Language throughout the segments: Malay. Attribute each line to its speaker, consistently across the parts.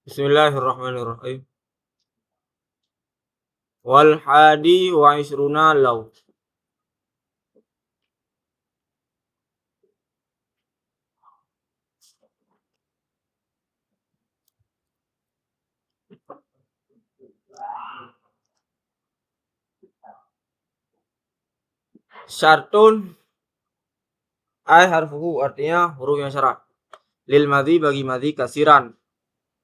Speaker 1: Bismillahirrahmanirrahim. Wal hadi wa isruna law. Syartun ay harfuhu artinya huruf yang syarat. Lil madhi bagi madhi kasiran.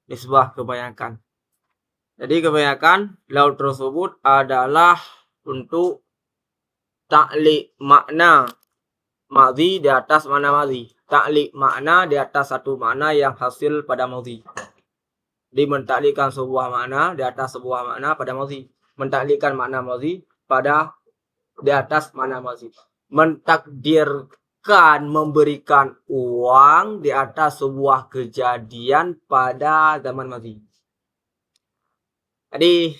Speaker 1: Nisbah kebanyakan. Jadi kebanyakan law tersebut adalah untuk ta'liq makna madhi di atas makna madhi. Ta'liq makna di atas satu makna yang hasil pada madhi. Jadi mentaklikkan sebuah makna di atas sebuah makna pada madhi. Mentaklikkan makna madhi pada di atas makna madhi. Mentakdirkan memberikan uang di atas sebuah kejadian pada zaman madhi. Jadi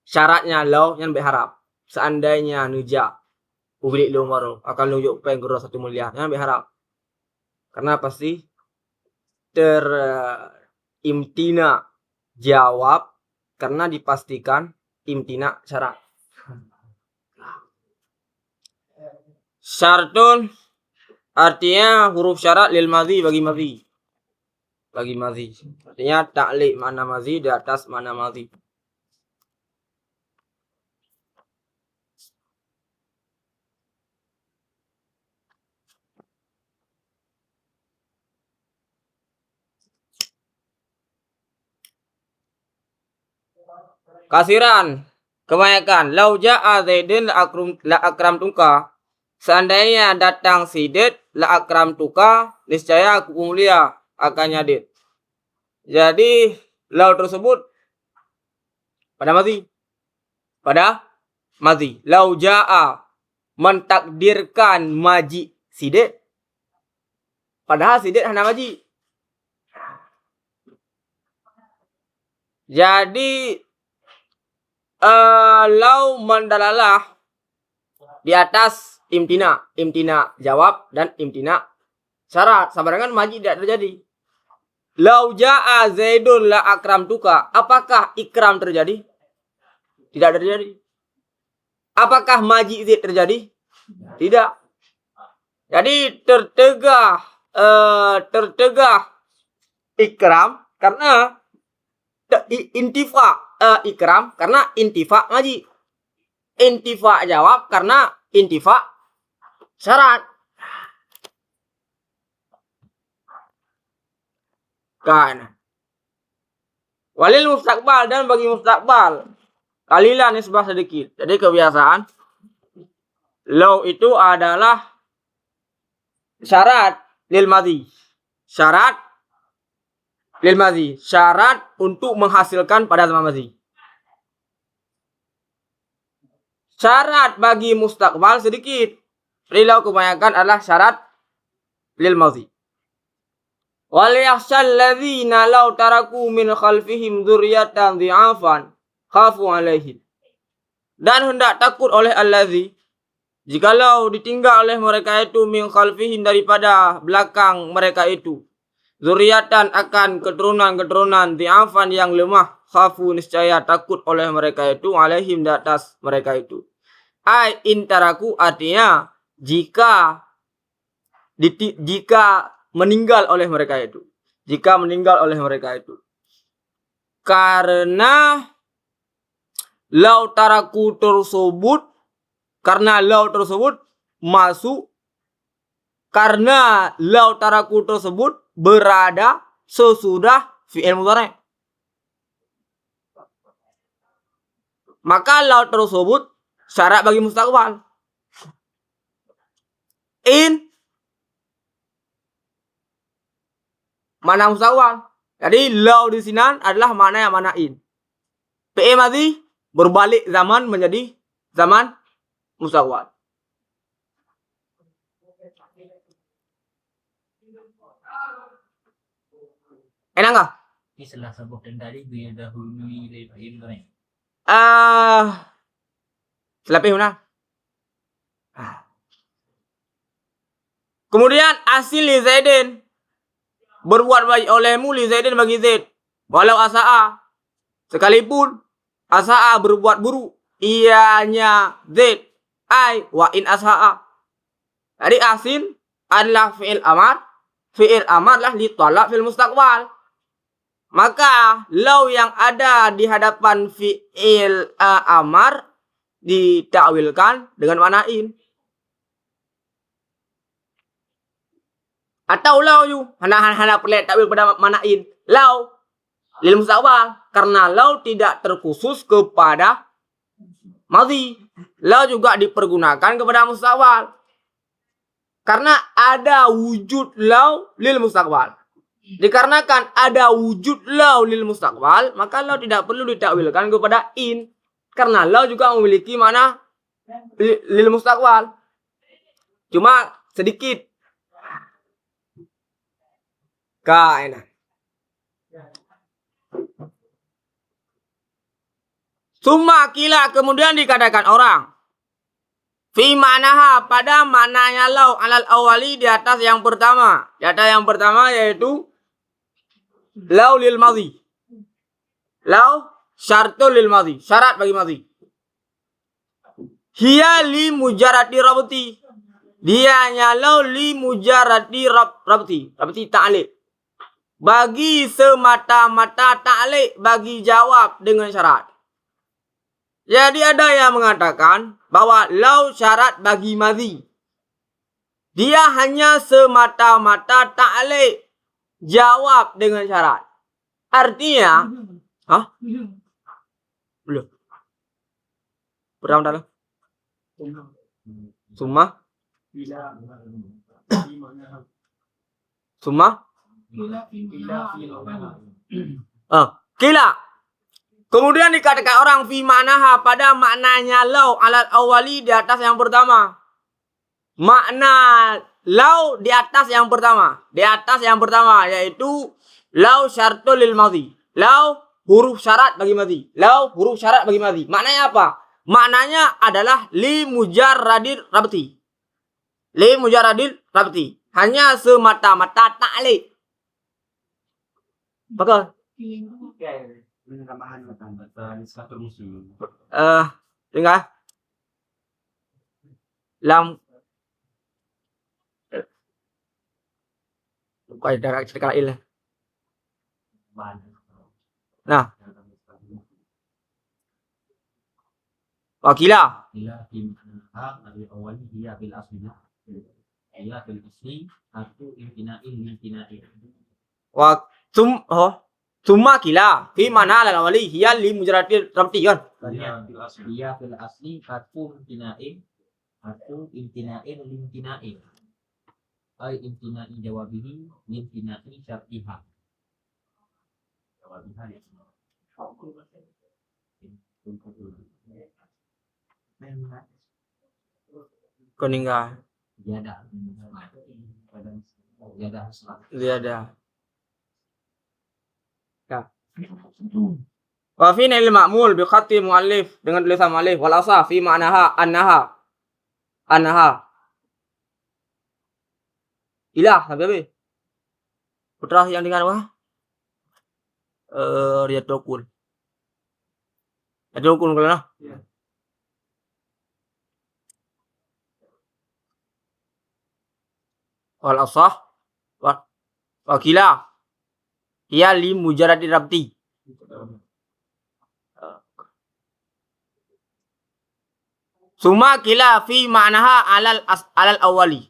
Speaker 1: syaratnya lo yang berharap seandainya nujak ublik lu maru akan nunjuk pengguru satu mulia yang berharap karena pasti terimtina jawab karena dipastikan imtina syarat. Syartun artinya huruf syarat lil madhi bagi madhi. Bagi madhi. Artinya ta'liq makna madhi di atas makna madhi. Kasiran kebanyakan. Lau ja'a Zaidin la akramtuka. Seandainya datang si Zaid la akramtuka, niscaya aku mulia akannya Zaid. Jadi lau tersebut pada madhi. Pada madhi. Lau ja'a mentakdirkan maji si Zaid. Padahal si Zaid hendak maji. Jadi lau mendalalah di atas imtina jawab dan imtina syarat sama dengan maji tidak terjadi. Lau ja'a Zaidun la akramtuka, apakah ikram terjadi? Tidak terjadi. Apakah maji Zaid terjadi? Tidak. Jadi tertegah ikram karena intifa ikram karena intifa maji. Intifa jawab karena intifa syarat. Kan. Walil mustaqbal dan bagi mustaqbal kalilan nisbah sedikit. Jadi kebiasaan law itu adalah syarat lil madhi. Syarat lil madhi. Syarat untuk menghasilkan pada zaman madhi. Syarat bagi mustaqbal sedikit. Rilau kebanyakan adalah syarat lil madhi. Wal yakhshal ladzina law taraku min khalfihim dzurriyyatan dhi'afan khafu 'alaihim. Dan hendak takut oleh alladzi jikalau ditinggal oleh mereka itu min khalfihim daripada belakang mereka itu dzurriyyatan akan keturunan-keturunan dhi'afan yang lemah khafu niscaya takut oleh mereka itu 'alaihim di atas mereka itu. Ai intaraku artinya jika meninggal oleh mereka itu. Jika meninggal oleh mereka itu. Karena lau taraku tersebut, karena lau tersebut masuk, karena lau taraku tersebut berada sesudah fi'il mudhari'. Maka lau tersebut syarat bagi mustaqbal. In mana mustaqbal. Jadi lau di sini adalah mana yang mana in. PE madhi berbalik zaman menjadi zaman mustaqbal. Enak enggak?
Speaker 2: Setelah sebutan tadi biar dahului lebahin kan.
Speaker 1: Lebih mana? Kemudian asil li Zaidin. berbuat baik olehmu li Zaidin bagi Zaid. Walau asa'a. Sekalipun asa'a berbuat buruk. Ianya Zaid. Ai wa in asa'a. Jadi asin adalah fi'il amar. Fi'il amar lah ditolak fil mustaqbal. Maka law yang ada di hadapan fi'il amar ditakwilkan dengan makna in. Atau law yu hana perlu takwil pada makna in. Law lil mustaqbal karena law tidak terkhusus kepada madhi. Law juga dipergunakan kepada mustaqbal. Karena ada wujud law lil mustaqbal. Dikarenakan ada wujud law lil mustaqbal, maka law tidak perlu ditakwilkan kepada in. Karena law juga memiliki makna lil mustaqbal. Cuma sedikit. Kaenan. Summa kila kemudian dikatakan orang. Fi ma'naha pada maknanya law alal awali di atas yang pertama. Di atas yang pertama yaitu law lil madhi. Law syartul lil madhi. Syarat bagi madhi. Hiya li mujarradi rabti. Dia hanya law li mujarradi rabti. Rabti ta'liq. Bagi semata-mata ta'liq. Bagi jawab dengan syarat. Jadi ada yang mengatakan bahwa law syarat bagi madhi. Dia hanya semata-mata ta'liq. Jawab dengan syarat. Artinya, belum. Berapa dalam? Summa? Kila. Kemudian dikatakan orang fi ma'naha pada maknanya law alal awali di atas yang pertama. Makna law di atas yang pertama. Di atas yang pertama yaitu law syartul lil madhi. Law huruf syarat bagi madhi. Law huruf syarat bagi madhi. Maknanya apa? Maknanya adalah li mujarradil rabti. Li mujarradil rabti. Hanya semata-mata ta'liq. Betul. Tinggal lam quay ra cái lại lên. Nah, wakila. Summa kila fi mana ala wali hiya li mujarradi rabti kan.
Speaker 2: Dia fil asli harfu imtina'in limtina'in. Ay imtina'i jawabihi limtina'i syartiha. Jawabiha ya.
Speaker 1: Kuninga. Ziyadah. Wa fi nil ma'mul bi khatti muallif dengan tulisan muallif wal asah fi ma'naha annaha ilah sampai habis. Putra yang dengar wah Riyadul kalau nah. Wal asah wakila hiya li mujarradi rabti. Summa kila fi ma'naha alal awali.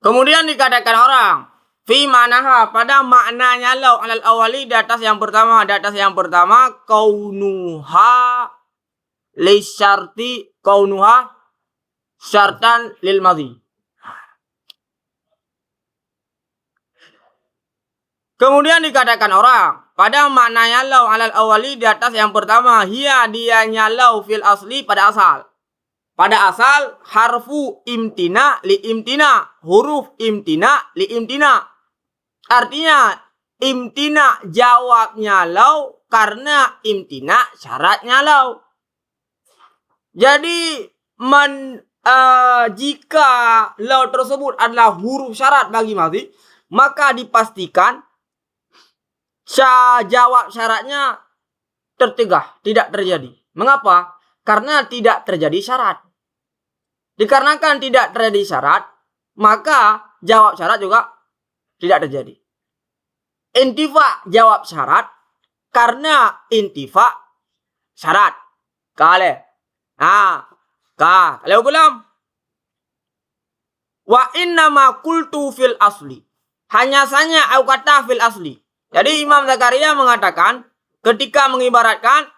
Speaker 1: Kemudian dikatakan orang fi ma'naha pada maknanya law alal awali di atas yang pertama. Di atas yang pertama kaunuha li syarti kaunuha syartan lil madhi. Kemudian dikatakan orang pada maknanya law alal awali di atas yang pertama. Hiya dianya law fil asli pada asal. Pada asal harfu imtina li imtina. Huruf imtina li imtina. Artinya imtina jawabnya law karena imtina syaratnya law. Jadi jika law tersebut adalah huruf syarat bagi madhi, maka dipastikan jawab syaratnya tercegah, tidak terjadi. Mengapa? Karena tidak terjadi syarat. Dikarenakan tidak terjadi syarat, maka jawab syarat juga tidak terjadi. Intifa jawab syarat karena intifa syarat. Kale. Kalau belum. Wa innama qultu fil asli. Hanya saja aku kata fil asli. Jadi Imam Zakaria mengatakan ketika mengibaratkan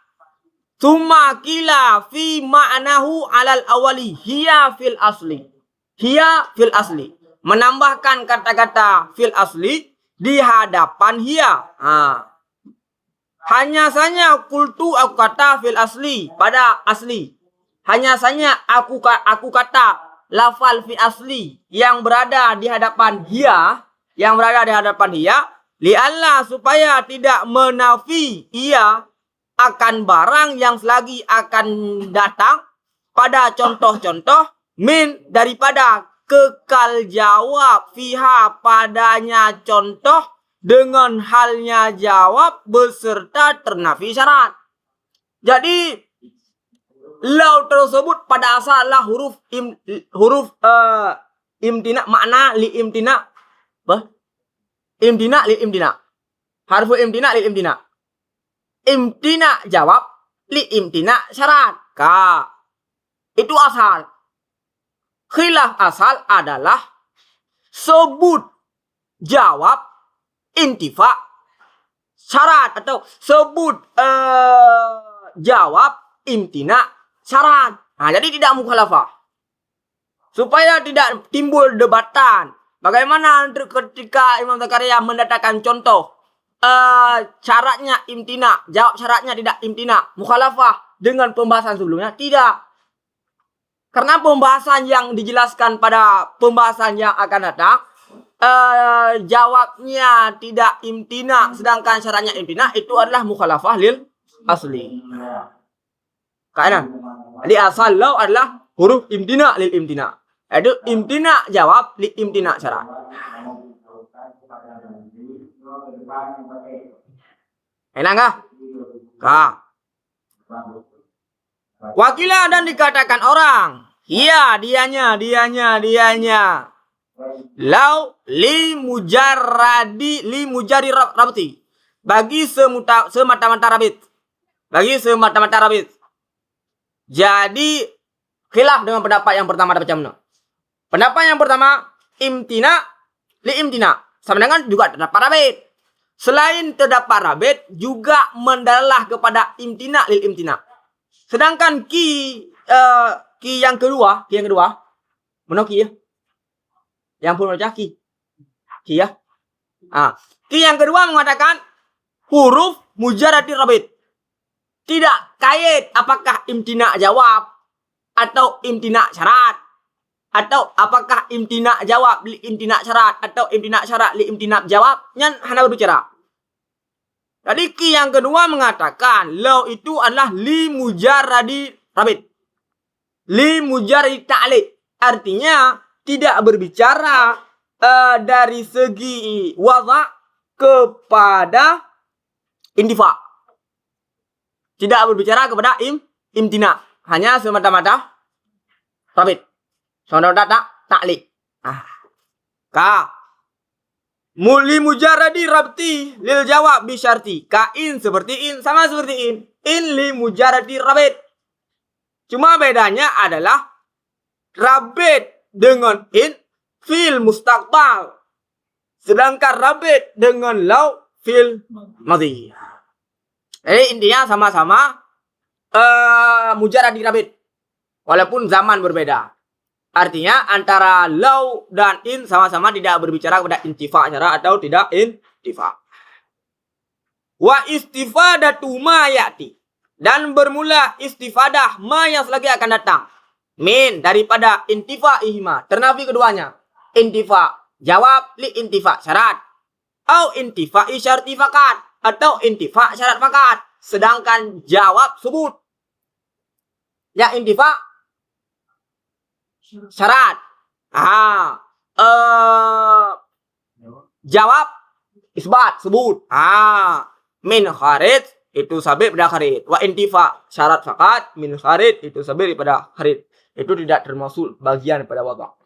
Speaker 1: summa kila fi ma'nahu alal awali hiya fil asli. Hiya fil asli. Menambahkan kata-kata fil asli di hadapan hiya. Hanya saja kultu aku kata fil asli pada asli. Hanya saja aku kata lafal fi asli yang berada di hadapan hiya, li'alla supaya tidak menafi ia akan barang yang selagi akan datang pada contoh-contoh min daripada kekal jawab fiha padanya contoh dengan halnya jawab beserta ternafi syarat. Jadi lau tersebut pada asalnya huruf imtina makna li imtina imtina li imtina. Harfu imtina li imtina. Imtina jawab li imtina syarat. Itu asal. Khilaf asal adalah sebut jawab intifa syarat atau sebut jawab imtina syarat. Jadi tidak mukhalafah. Supaya tidak timbul debatan. Bagaimana ketika Imam Zakaria mendatangkan contoh syaratnya imtina, jawab syaratnya tidak imtina, mukhalafah dengan pembahasan sebelumnya? Tidak. Karena pembahasan yang dijelaskan pada pembahasan yang akan datang, jawabnya tidak imtina, sedangkan syaratnya imtina, itu adalah mukhalafah lil asli. Kainan. Jadi asal lau adalah huruf imtina lil imtina. Itu imtina jawab li imtina syarat. Enak kah? Wakilah dan dikatakan orang. Iya, dianya. Lau li mujari rabti. Bagi semata-mata rabit. Jadi khilaf dengan pendapat yang pertama ada macam mana? Pendapat yang pertama imtina li imtina. Sama dengan juga terdapat rabit. Selain terdapat rabit juga mendalah kepada imtina lil imtina. Sedangkan ki yang kedua, mana ki ya? Yang pun baca ki ya. Ki yang kedua mengatakan huruf mujarradi rabit. Tidak kait apakah imtina jawab atau imtina syarat. Atau apakah imtina jawab li imtina syarat atau imtina syarat li imtina jawab. Yang hanya berbicara. Jadi ki yang kedua mengatakan lau itu adalah li mujarradi rabit. Li mujarradi ta'liq. Artinya tidak berbicara dari segi wadha kepada intifa. Tidak berbicara kepada imtina. Hanya semata-mata rabit. Semata-mata ta'liq. Muli mujarradi rabti lil jawab bisyarti. Kain seperti in, sama seperti in. In li mujarradi rabit. Cuma bedanya adalah rabit dengan in fil mustaqbal. Sedangkan rabit dengan lau fil madhi. Jadi intinya sama-sama mujarradi rabit. Walaupun zaman berbeda. Artinya antara lau dan in sama-sama tidak berbicara kepada intifa syarat atau tidak intifa. Wa istifadatu ma ya'ti. Dan bermula istifadah ma yang selagi akan datang. Min daripada intifa ihma. Ternafi keduanya. Intifa jawab li intifa syarat. Atau intifa isyarti fakat. Atau intifa syarat fakat. Sedangkan jawab sebut. Ya intifa syarat. Jawab isbat sebut. Min kharij itu sabit pada kharij. Wa intifa syarat fakat min kharij itu sabit pada kharij. Itu tidak termasuk bagian pada wada'.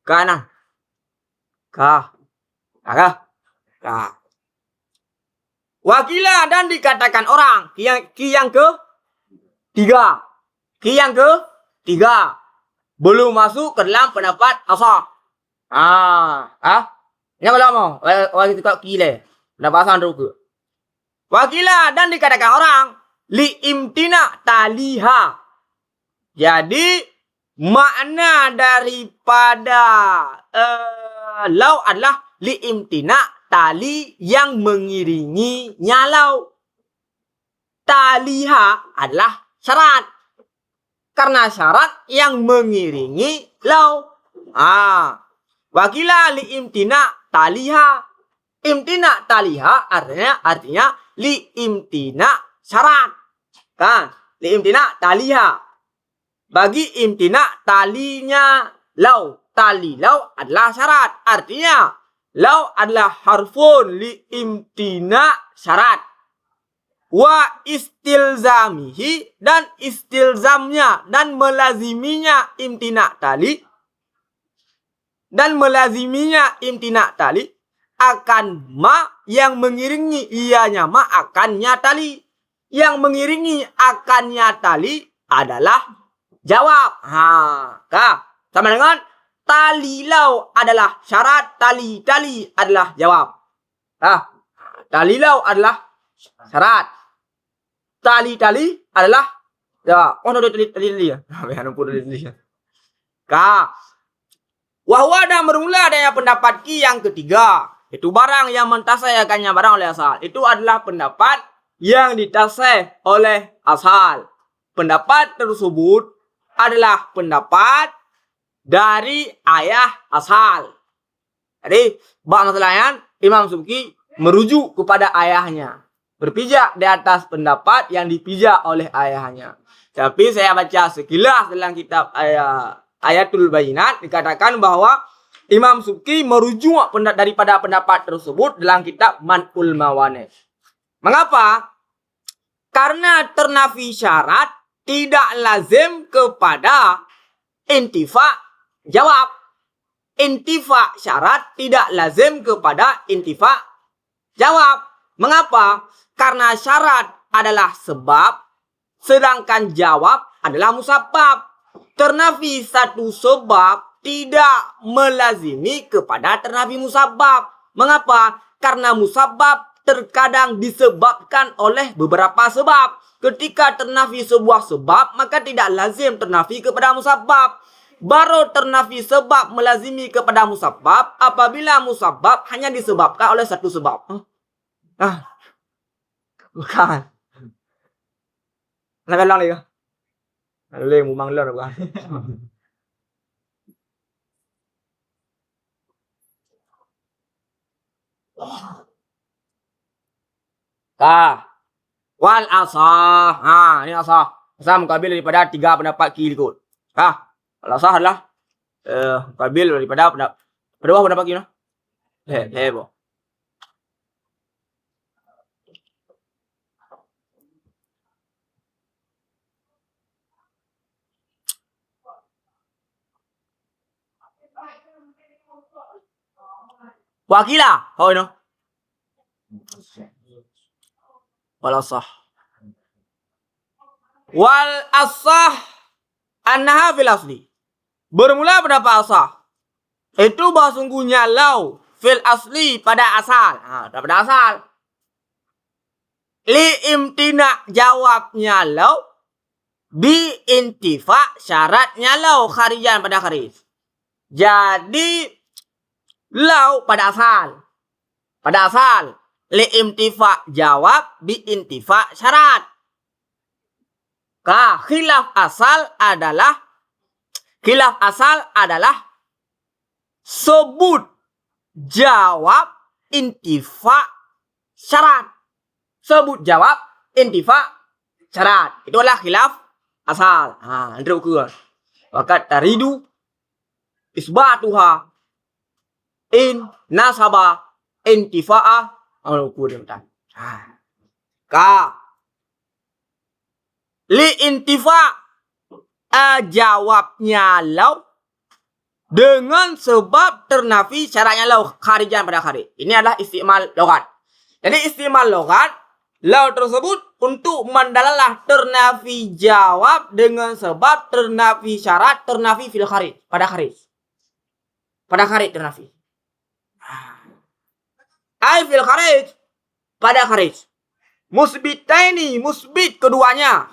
Speaker 1: Kana. Ka. Wakila dan dikatakan orang. Ki yang ke tiga. Belum masuk ke dalam pendapat asah. Yang lama. Wajib kita kile. Pendapat asah dulu. Wakila dan dikatakan orang. Liimtina taliha. Jadi makna daripada lau adalah liimtina tali yang mengiringi nyalau. Taliha adalah syarat. Karena syarat yang mengiringi lau. Wakila liimtina taliha. Imtina taliha artinya liimtina syarat. Kan? Liimtina taliha. Bagi imtina talinya lau. Tali lau adalah syarat. Artinya lau adalah harfun liimtina syarat. Wa istilzamihi dan istilzamnya dan melaziminya imtina tali. Dan melaziminya imtina tali akan ma yang mengiringi ianya ma akannya tali. Yang mengiringi akannya tali adalah jawab. Sama dengan tali lau adalah syarat, tali adalah jawab. Tali lau adalah syarat. Tali adalah jawab. Oh, ada tali ya. Wahwa dan bermula adanya pendapat ki yang ketiga. Itu barang yang mentasayakannya barang oleh asal. Itu adalah pendapat yang ditasih oleh asal. Pendapat tersebut adalah pendapat dari ayah asal. Jadi, bab masalahnya Imam Subki merujuk kepada ayahnya. Berpijak di atas pendapat yang dipijak oleh ayahnya. Tapi saya baca sekilas dalam kitab Ayatul Bayinat dikatakan bahwa Imam Subki merujuk daripada pendapat tersebut dalam kitab Man'ul Mawaneh. Mengapa? Karena ternafi syarat tidak lazim kepada intifa jawab. Intifa syarat tidak lazim kepada intifa jawab. Mengapa? Karena syarat adalah sebab, sedangkan jawab adalah musabbab. Ternafi satu sebab tidak melazimi kepada ternafi musabbab. Mengapa? Karena musabbab terkadang disebabkan oleh beberapa sebab. Ketika ternafi sebuah sebab, maka tidak lazim ternafi kepada musabbab. Baru ternafi sebab melazimi kepada musabbab apabila musabbab hanya disebabkan oleh satu sebab. Bukan. Nak bilang lagi. Boleh mumang lor bukan. Wal asah. Ini asah. Asah mukabil daripada tiga pendapat ki ikut. Wal asah adalah mukabil daripada pendapat ki. Hebo. Wakila. Oh no. Wal asah. Wal asah annaha fil asli. Bermula pada asah. Itu bahwa sungguhnya lau fil asli pada asal. Pada asal. Li imtina jawabnya lau. Bi intifa syaratnya lau kharijan pada kharij. Jadi lau pada asal. Pada asal. Li imtifa jawab bi intifa syarat. Khilaf asal adalah sebut jawab intifa syarat. Sebut jawab intifa syarat. Itu adalah khilaf asal. Andra ukur. Wakat taridu isbatuha. in nasaba intifa'a al-qudratan. Ka li intifa jawabnya lau dengan sebab ternafi syaratnya lau kharijan pada kharij. Ini adalah istimal logat. Jadi istimal logat lau tersebut untuk mendalalah ternafi jawab dengan sebab ternafi syarat ternafi fil kharij pada kharij. Pada kharij ternafi. Ai fil kharij pada kharij. Musbitaini musbit keduanya.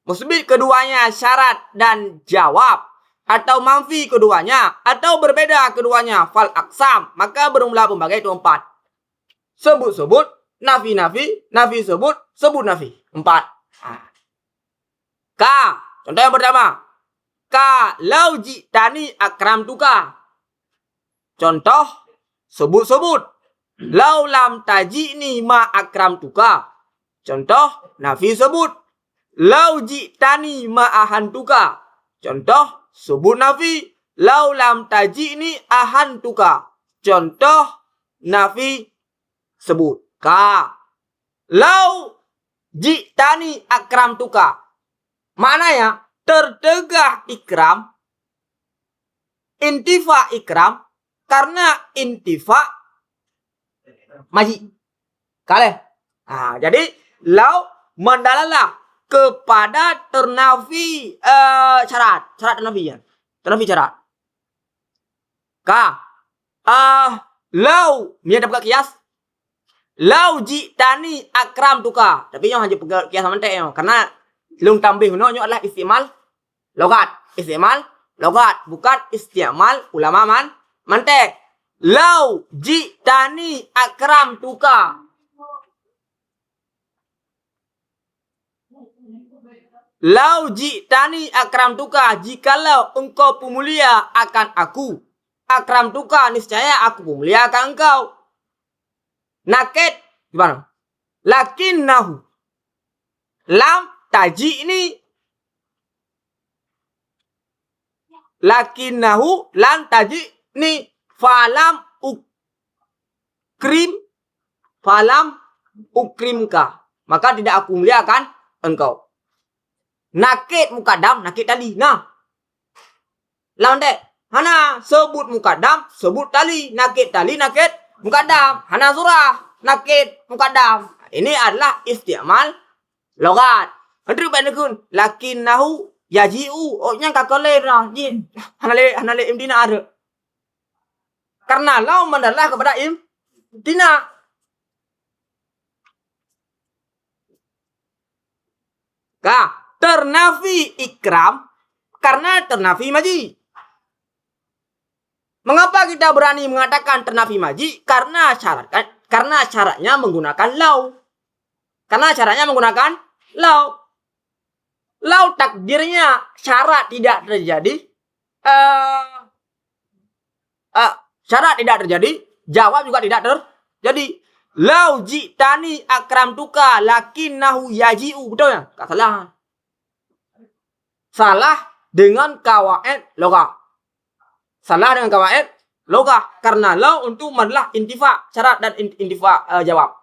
Speaker 1: Musbit keduanya syarat dan jawab atau manfi keduanya atau berbeda keduanya fal aksam maka berjumlah pembagai itu 4. Sebut-sebut nafi-nafi, nafi sebut nafi. 4. Ka, contoh yang pertama. Ka lau jitani akram tuka. Contoh sebut-sebut. Lau lam tajini ma akram tuka. Contoh nafi sebut. Lau jitani ma ahan tuka. Contoh sebut nafi. Lau lam tajini ahan tuka. Contoh nafi sebut. Ka lau jitani akram tuka. Maknanya tertegah ikram, intifa ikram karena intifa maji. Kale. Jadi lau mendalalah kepada ternafi syarat ternafi ya. Ternafi syarat. Ka lau dia dapat kias. Lau jitani akram tuka. Tapi yang hanya kias sama tek karena lung tambih menonyo adalah istimal logat. Istimal logat bukan istimal ulama mantek. Lau jitani akram tuka. Lau jitani akram tuka. Jikalau engkau pemulia akan aku. Akram tuka niscaya aku pemulia akan engkau. Naked gimana? Lakinnahu lam taji ini. Lakinnahu lam taji ini. Falam ukrimka. Maka tidak aku muliakan engkau. Naked mukadam, naked tali. Nah. Lawan dek. Hana sebut mukadam, sebut tali. Naked tali, naked mukadam. Hana surah, naked mukadam. Ini adalah istimal logat. Henry benekun. Lakinnahu yaji'u. Oh, yang kakole na. Hanale imdina ada. Karena lau mendalah kepada imdina. Ternafi ikram karena ternafi maji. Mengapa kita berani mengatakan ternafi maji? Karena syaratnya menggunakan lau. Karena syaratnya menggunakan lau. Lau takdirnya syarat tidak terjadi. Syarat tidak terjadi. Jawab juga tidak terjadi. Lau jitani akram tuka lakinnahu yaji'u. Betul ya? Tak salah. Salah dengan kawaid logah. Salah dengan kawaid logah. Karena lau untuk adalah intifa syarat dan intifa jawab.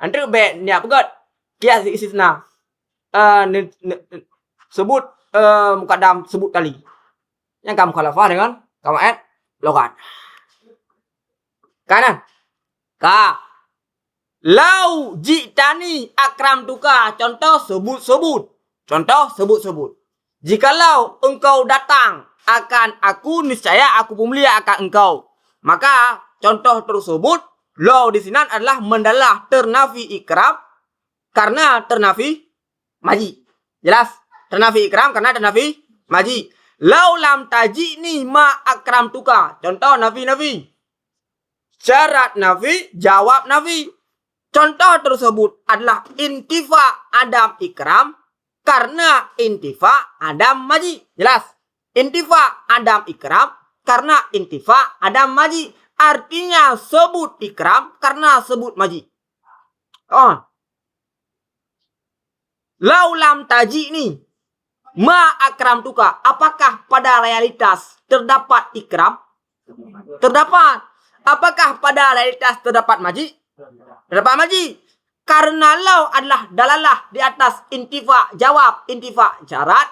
Speaker 1: Nanti dia pegat kias istisna. Sebut mukadam sebut tali. Yang kamu khalafah dengan kawaid logat. Kanan. Ka lau jitani akram tuka. Contoh sebut-sebut. Contoh sebut-sebut. Jikalau engkau datang akan aku, niscaya aku pemulia akan engkau. Maka contoh tersebut lau di sini adalah mendalah ternafi ikram karena ternafi maji. Jelas? Ternafi ikram karena ternafi maji. Lau lam tajini ma akram tuka. Contoh nafi. Syarat nafi, jawab nafi. Contoh tersebut adalah intifa adam ikram karena intifa adam maji. Jelas? Intifa adam ikram karena intifa adam maji. Artinya sebut ikram karena sebut maji. Lau lam taji ini ma akram tuka. Apakah pada realitas terdapat ikram? Terdapat. Apakah pada realitas terdapat maji? Terdapat maji. Karena lau adalah dalalah di atas intifa jawab, intifa syarat.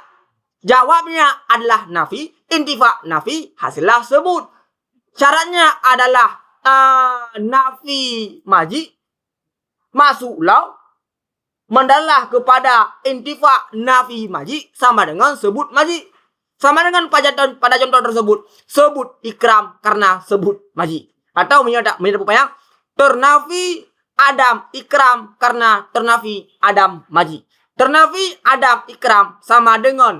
Speaker 1: Jawabnya adalah nafi, intifa nafi, hasillah sebut. Syaratnya adalah nafi maji. Masuk lau mendalah kepada intifa nafi maji sama dengan sebut maji. Sama dengan pada contoh tersebut. Sebut ikram karena sebut maji. Atau menyadap upaya ternafi Adam ikram karena ternafi Adam maji. Ternafi Adam ikram sama dengan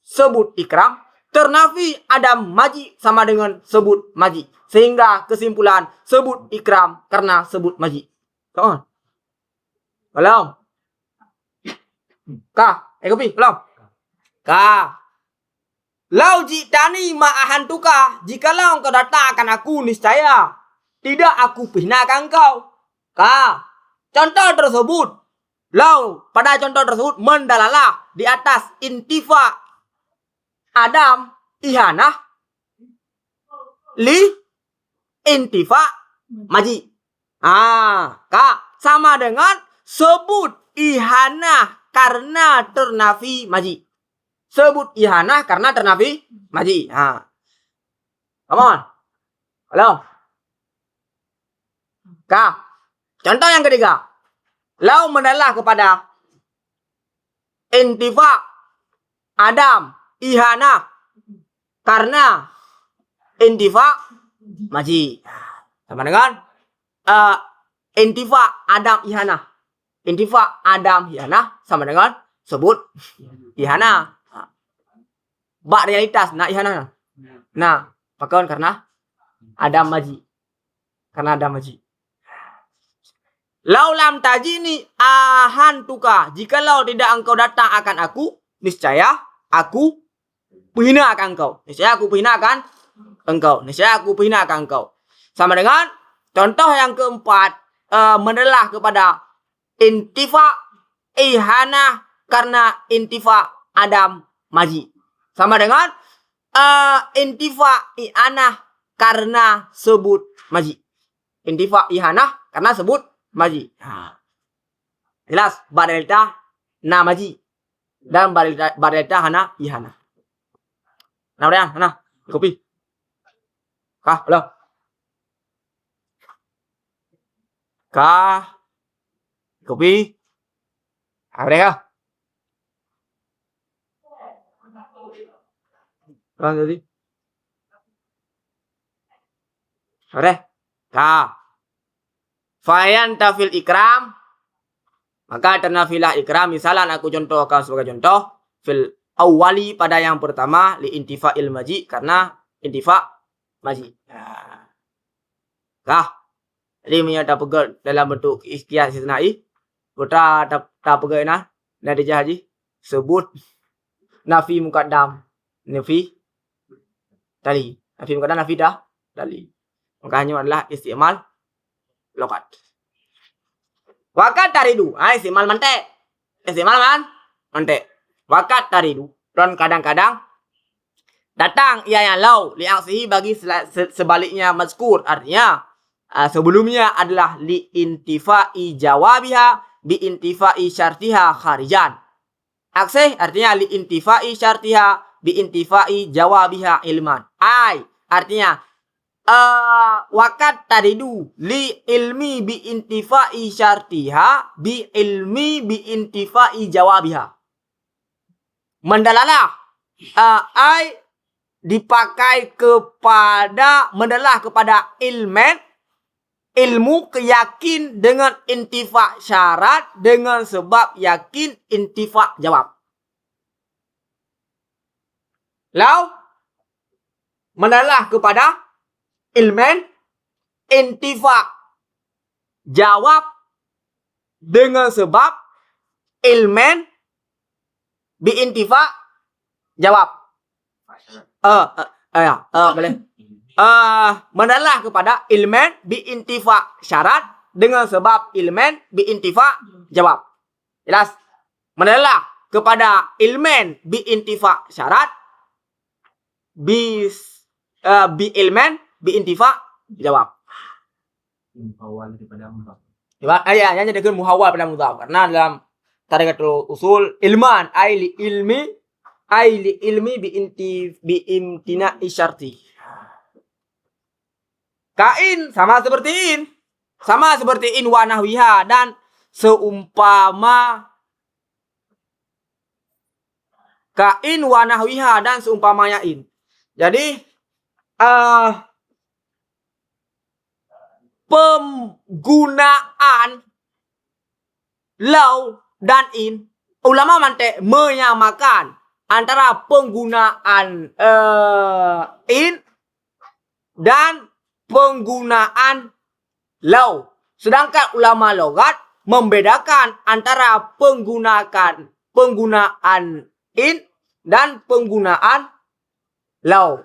Speaker 1: sebut ikram. Ternafi Adam maji sama dengan sebut maji. Sehingga kesimpulan sebut ikram karena sebut maji. Kawan. Belum? Kah? Kopi? Belum? Kah? Lau jitani ma'ahantuka, jikalau engkau datangkan aku niscaya tidak aku pihnakan engkau. Contoh tersebut, lau pada contoh tersebut mendalalah di atas intifa Adam ihanah li intifa maji. Sama dengan sebut ihanah karena ternafi maji. Sebut ihanah karena ternafi maji. Come on. Halo. Contoh yang ketiga. Lau mendalah kepada intifa Adam ihanah karena intifa maji. Sama dengan intifa Adam ihanah. Intifa Adam ihanah sama dengan sebut ihanah. Bak realitas nak ihanah. Nah, pakaian karena Adam maji. Karena Adam maji. Laulam tajini ahantuka, jikalau tidak engkau datang akan aku, niscaya aku menghina akan engkau. Niscaya aku menghina akan engkau. Niscaya aku menghina akan engkau. Sama dengan contoh yang keempat, mendelah kepada intifa ihanah karena intifa Adam maji. Sama dengan intifa ihanah karena sebut maji. Intifa ihanah karena sebut maji. Jelas badalita na maji dan badalita hana ihanah. Nah, udah, mana? Kopi. Kah, belum? Kah? Kopi. Udah kah? Kan tadi. Udah. Kah. Fayan tafil ikram. Maka ternafilah ikram. Misalnya aku contohkan sebagai contoh. Fil awali pada yang pertama. Li intifa il maji. Karena intifa maji. Kah. Jadi menyata pegal dalam bentuk istilah istisnai. Kita tak pegal nah. Nadijah haji. Sebut. Nafi mukaddam. Nafi. Tali. Nafi mukaddam nafi dah. Tali. Makanya adalah istimal lokat. Wakat taridu. Istimal mantek. Istimal kan? Mantek. Wakat taridu. Dan kadang-kadang datang ia yang lau liangsihi bagi sebaliknya mazkur. Artinya sebelumnya adalah li intifai jawabiha bi intifai syartiha kharijan. Aksih artinya li intifai syartiha bi intifai jawabiha ilman. Artinya wakat taridu li ilmi bi intifai syartiha bi ilmi bi intifai jawabiha. Mendalalah dipakai kepada mendalah kepada ilmu keyakin dengan intifa syarat dengan sebab yakin intifa jawab. Lau mendalah kepada ilmen intifa jawab dengan sebab ilmen bi intifa jawab. Boleh. Mendalah kepada ilmen bi intifa syarat dengan sebab ilmen bi intifa jawab. Jelas? Mendalah kepada ilmen bi intifa syarat bi ilmen bi intifa jawab.
Speaker 2: Awal daripada mudhaf.
Speaker 1: Hanya dengan muhawwal pada mudhaf. Karena dalam tarikatul usul ilman li ilmi bi imtina isyarti. Kain sama seperti in. Sama seperti in wa nahwiha dan seumpama kain wa nahwiha dan seumpamanya in. Jadi penggunaan lau dan in, ulama mantek menyamakan antara penggunaan in dan penggunaan lau. Sedangkan ulama logat membedakan antara penggunaan in dan penggunaan lau.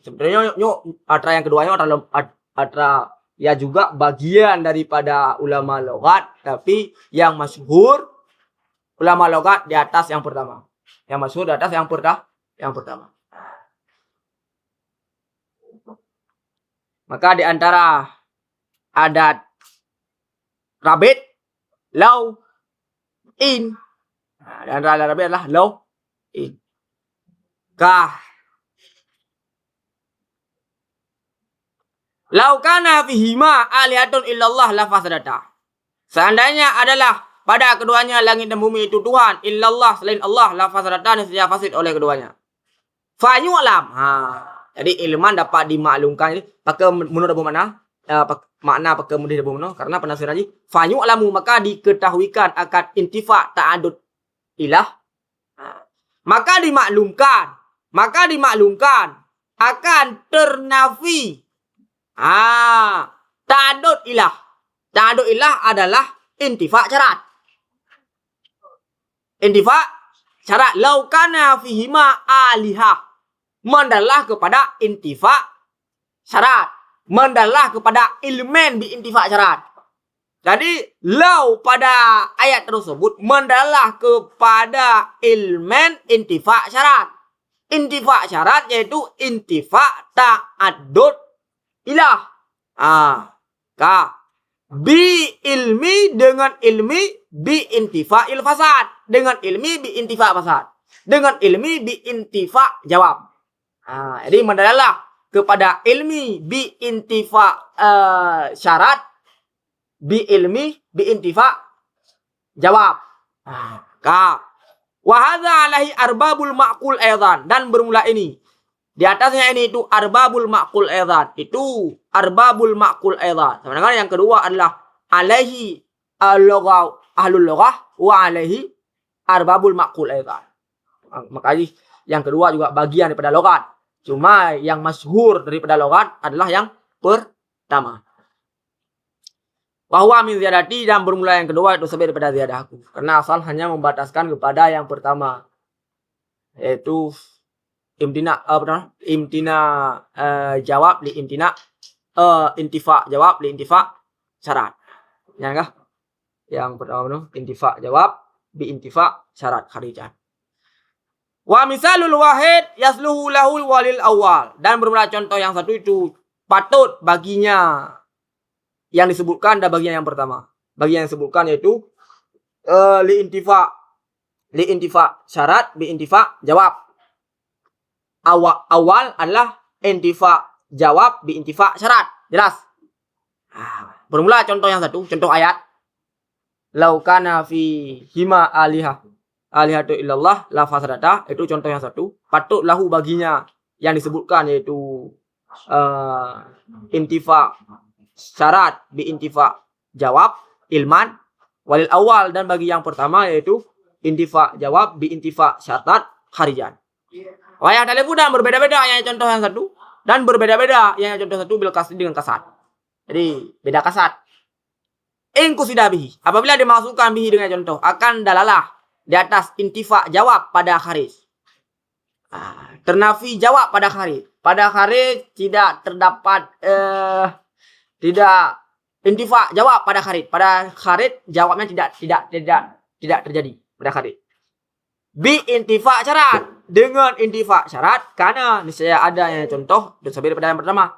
Speaker 1: Sebenarnya atra yang keduanya atra ya juga bagian daripada ulama logat, tapi yang masyhur ulama logat di atas yang pertama. Yang masyhur di atas yang pertama. Maka di antara adat rabit, lau, in. Nah, di antara adat rabit adalah lau, in. Kah. Lau kana fihima alihatun illallah la fasadata. Seandainya adalah pada keduanya langit dan bumi itu Tuhan, illallah selain Allah la fasadata nescaya fasid oleh keduanya. Fanyu alam. Jadi ilman dapat dimaklumkan pakai menurut mana? Makna pakai mudah mana? Karena penafsiran lagi fanyu alamu maka diketahuikan akan intifa ta'adud ilah. Maka dimaklumkan akan ternafi ta'adud ilah. Ta'adud ilah adalah intifa syarat. Intifa syarat. Lau kana fihima alihah. Mendalah kepada intifa syarat. Mendalah kepada ilmen bi intifa syarat. Jadi lau pada ayat tersebut mendalah kepada ilmen intifa syarat. Intifa syarat yaitu intifa ta'adud ilah. Bi ilmi dengan ilmi bi intifa il fasad. Dengan ilmi bi intifa fasad. Dengan ilmi bi intifa jawab. Jadi mendalah kepada ilmi bi intifa syarat, bi ilmi bi intifa jawab. Wa hadza alaihi arbabul ma'qul aidan, dan bermula ini di atasnya ini itu arbabul ma'qul aidan, itu arbabul ma'qul aidan. Sebenarnya yang kedua adalah alaihi ahlul lughah wa alaihi arbabul ma'qul aidan. Makanya yang kedua juga bagian daripada logat. Cuma yang masyhur daripada logat adalah yang pertama. Bahwa min ziyadati, dan bermula yang kedua itu sebab daripada ziyadahku. Karena asal hanya membataskan kepada yang pertama. Yaitu imtina jawab li imtina intifa jawab li intifa syarat. Ya enggak? Yang pertama itu intifa jawab bi intifa syarat kharijan. Wa misalul wahid yasluhu lahul walil awal, dan bermula contoh yang satu itu patut baginya yang disebutkan dan bagian yang pertama. Bagian yang disebutkan yaitu li intifa syarat bi intifa jawab. Awal adalah intifa jawab bi intifa syarat. Jelas? Bermula contoh yang satu, contoh ayat. Lau kana fi hima alihatu illallah la fasadata, itu contoh yang satu. Patut lahu baginya yang disebutkan yaitu intifa syarat bi intifa jawab ilman walil awal, dan bagi yang pertama yaitu intifa jawab bi intifa syarat kharijan. Wayah dalil dan berbeda-beda yang contoh yang satu, dan berbeda-beda yang contoh satu bil kasri dengan kasat. Jadi beda kasat. In kusida bihi, apabila dimasukkan bihi dengan contoh, akan dalalah di atas intifa jawab pada kharis. Ternafi jawab pada kharis. Pada kharis tidak terdapat tidak intifa jawab pada kharis. Pada kharis jawabnya tidak terjadi pada kharis. Bi intifa syarat, dengan intifa syarat, karena niscaya ada yang contoh dan sebeda pada yang pertama.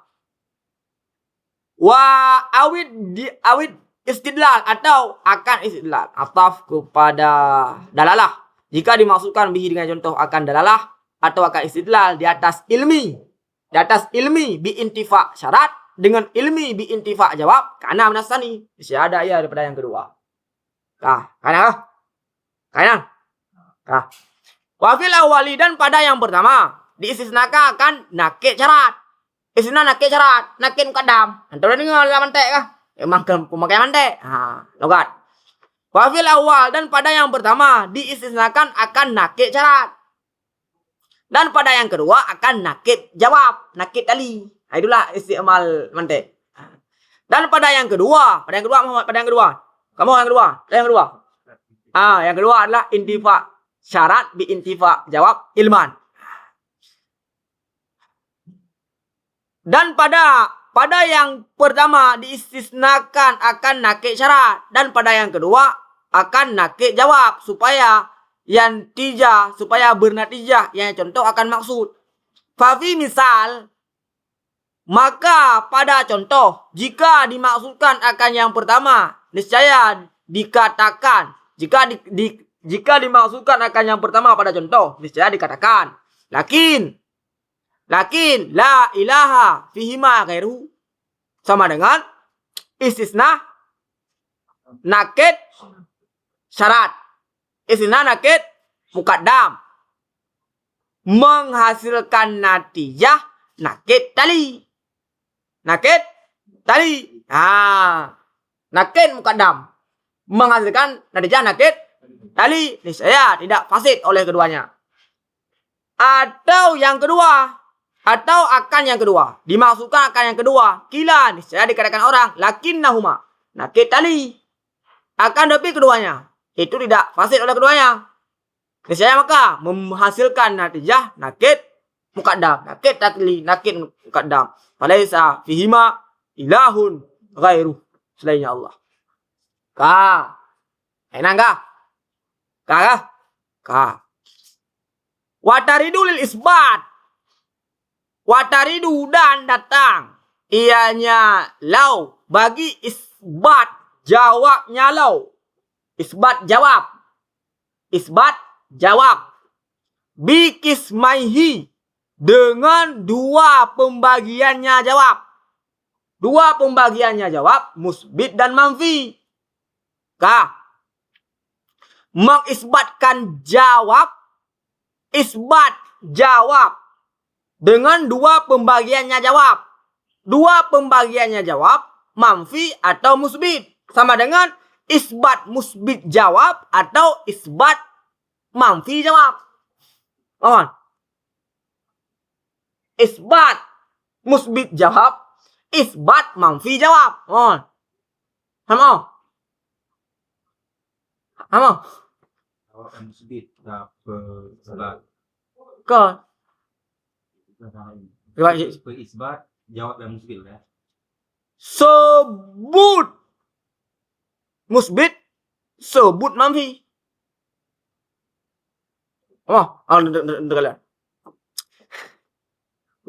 Speaker 1: awid istidlal atau akan istidlal. Ataf kepada dalalah. Jika dimaksudkan bihi dengan contoh akan dalalah atau akan istidlal di atas ilmi. Di atas ilmi bi intifa syarat dengan ilmi bi intifa jawab karena menasani. Masih ada ya daripada yang kedua. Kanan. Wa fil awali dan pada yang pertama diistisnakan akan nakid syarat. Istisna nakid syarat, nakid muqaddam. Antum udah dengar dalam mantek kah? Emang pemakaian mantek. Logat. Wa fil awal dan pada yang pertama diistisnakan akan nakid syarat. Dan pada yang kedua akan nakid jawab, nakid tali. Itulah istimal mantek. Dan pada yang kedua Muhammad, pada yang kedua. Kamu yang kedua, yang kedua. Yang kedua adalah intifa syarat bi intifa jawab ilman. Dan pada yang pertama diistisnakan akan nakid syarat dan pada yang kedua akan nakid jawab supaya bernatijah yang contoh akan maksud. Fafi misal maka pada contoh jika dimaksudkan akan yang pertama niscaya dikatakan jika dimaksudkan akan yang pertama pada contoh niscaya dikatakan lakin la ilaha fihima ghairu sama dengan istisna nakid syarat. Istisna nakid muqaddam menghasilkan natijah nakid tali. Nakid muqaddam menghasilkan natijah nakid tali. Niscaya tidak fasid oleh keduanya. Atau yang kedua atau akan yang kedua dimaksudkan akan yang kedua kila niscaya dikatakan orang lakinnahuma nakid tali akan tapi keduanya itu tidak fasid oleh keduanya niscaya maka menghasilkan natijah nakid muqaddam nakid tali nakid muqaddam falaisa fihima ilahun ghairu selainnya Allah. Enak wataridu lil isbat. Wataridu dan datang ianya lau bagi isbat jawabnya lau. Isbat jawab bikismaihi dengan dua pembagiannya jawab musbit dan manfi. Mengisbatkan isbat jawab dengan dua pembagiannya jawab manfi atau musbit sama dengan isbat musbit jawab atau isbat manfi jawab. Isbat musbit jawab, isbat manfi jawab. Sama.
Speaker 2: Jawab yang musbit dapat
Speaker 1: Ke
Speaker 2: isbat jawab yang musbit ya.
Speaker 1: Sebut musbit, sebut manfi.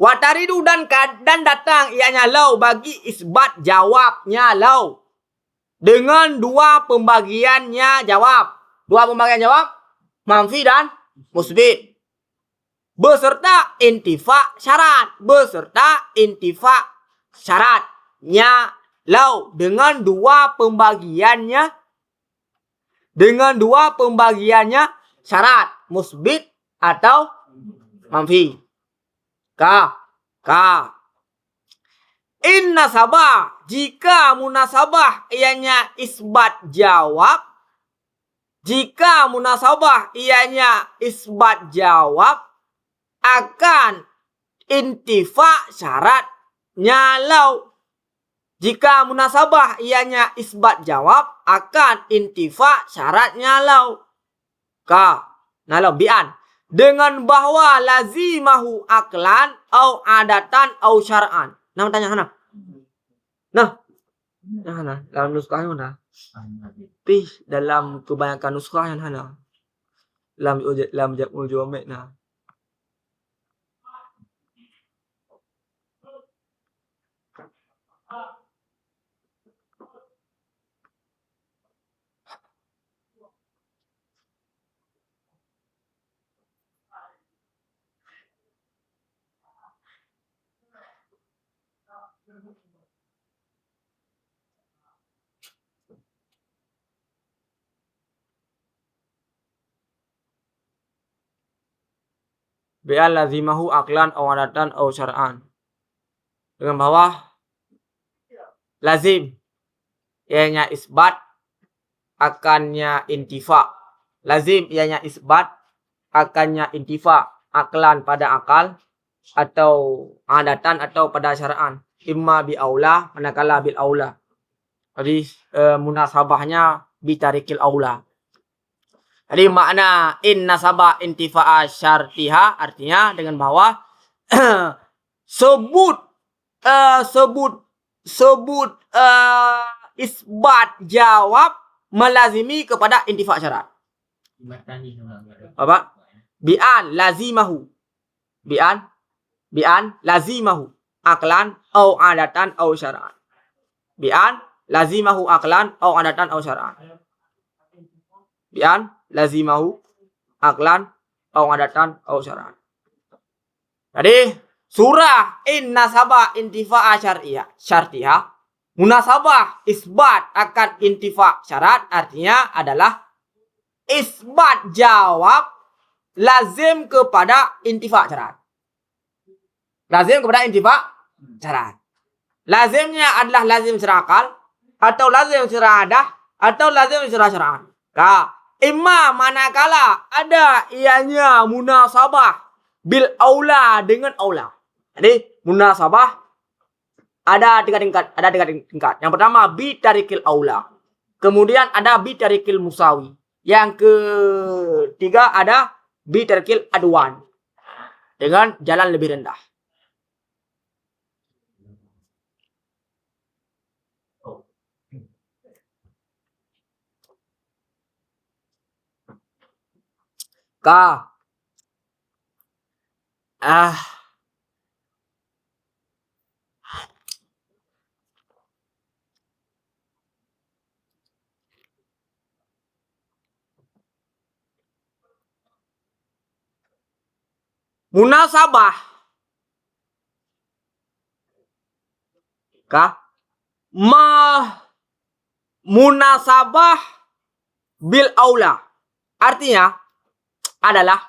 Speaker 1: Wataridu dan datang ianya lau bagi isbat jawabnya lau dengan dua pembagiannya jawab. Dua pembagian jawab manfi dan musbit. Beserta intifa syaratnya lau dengan dua pembagiannya syarat musbit atau manfi. In nasabah jika munasabah ianya isbat jawab akan intifa syaratnya lau. Jika munasabah ianya isbat jawab akan intifa syaratnya lau. Bi'an dengan bahwa lazimahu aklan au adatan au syar'an. Tanya hana. Dalam nuskah mana? Dalam kebanyakan nuskah yang hana. Dalam Jam'ul Jawami' nah. Bi'an lazimahu aklan aw adatan aw syar'an. Dengan bawah lazim ianya isbat akannya intifa. Lazim ianya isbat akannya intifa aklan pada akal atau adatan atau pada syar'an. Imma bi aula manakala bil aula. Jadi munasabahnya bi tarikil aula. Jadi makna in nasaba intifa'a syartiha artinya dengan bawah sebut isbat jawab melazimi kepada intifa syarat. Apa? Bi'an lazimahu. Bi'an lazimahu aklan au adatan au syar'an. Bi'an lazimahu aklan au adatan au syar'an. Bi'an lazimahu aklan au adatan au syar'an. Jadi surah in nasabah intifa syartiha munasabah isbat akan intifa syarat artinya adalah isbat jawab lazim kepada intifa syarat. Lazim kepada intifa syarat. Lazimnya adalah lazim secara akal atau lazim secara adah atau lazim secara syar'an. Imma manakala ada ianya munasabah bil aula dengan aula. Jadi munasabah ada tiga tingkat. Yang pertama bi tarikil aula. Kemudian ada bi tarikil musawi. Yang ketiga ada bi tarikil adwan. Dengan jalan lebih rendah. Munasabah munasabah bil aula artinya adalah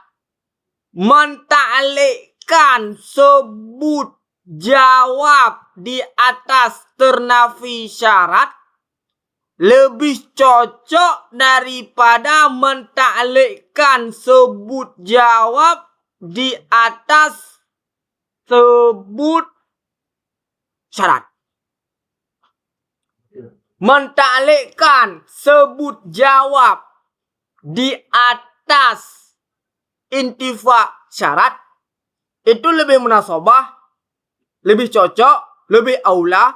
Speaker 1: menta'alikkan sebut jawab di atas ternafi syarat lebih cocok daripada menta'alikkan sebut jawab di atas sebut syarat. Menta'alikkan sebut jawab di atas intifa syarat itu lebih munasabah, lebih cocok, lebih aula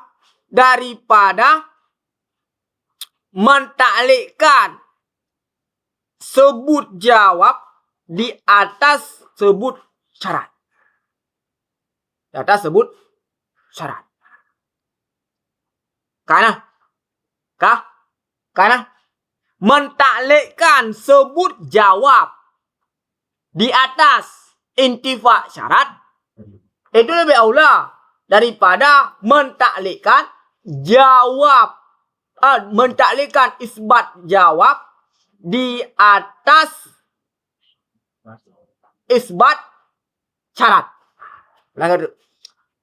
Speaker 1: daripada menta'alikkan sebut jawab di atas sebut syarat. Di atas sebut syarat. Karena menta'alikkan sebut jawab di atas intifa syarat itu lebih aula daripada menta'alikkan jawab menta'alikkan isbat jawab di atas isbat syarat.